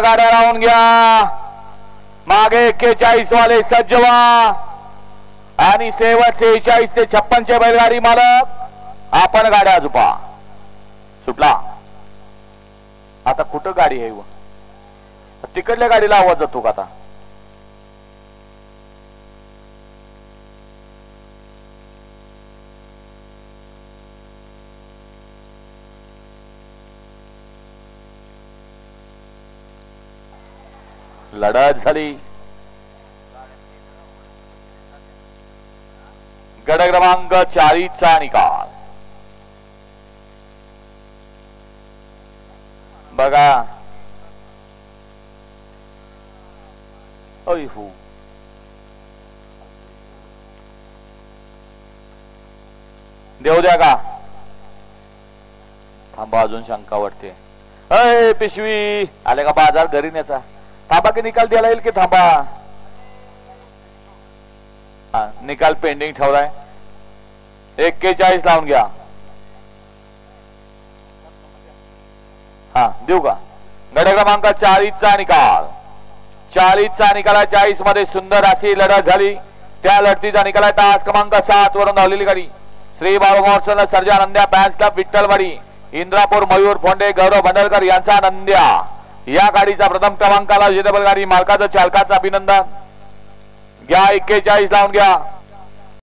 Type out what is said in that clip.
गाड्या लावून घ्या. मागे 41 वाले सज्ज व्हा आणि शेवटचे 46 ते 56 बैलगाडी मालक आपण गाड्या झुपा. सुटला. आता कुठं गाडी आहे? तिकडल्या गाडीला आवाज जातो का? आता लढत झाली. गट क्रमांक 40 चा निकाल बघा. हो देऊ द्या का? थांबा, अजून शंका वाटते. अय पिशवी आले का? बाजार घरी न्यायचा. थांबा की निकाल द्यायला येईल की थांबा? निकाल पेंडिंग ठेवलाय. 41 लावून घ्या. हा देऊ का? गट क्रमांक 40 चा निकाल. 40 चा निकाल. 40 मध्ये सुंदर अशी लढत झाली. त्या लढतीचा निकाल आहे तास क्रमांक 7 वरून धावलेली गाडी श्री बाळू महोत्सव सर्जा नंद्या फॅन्स क्लब विठ्ठलवाडी इंद्रापूर मयूर फोंडे गौरव भंडलकर यांचा नंद्या. या गाडीचा प्रथम क्रमांकाला विजेतेपद गाडी मालकाचं चालकाचं अभिनंदन. घ्या 41 लावून घ्या.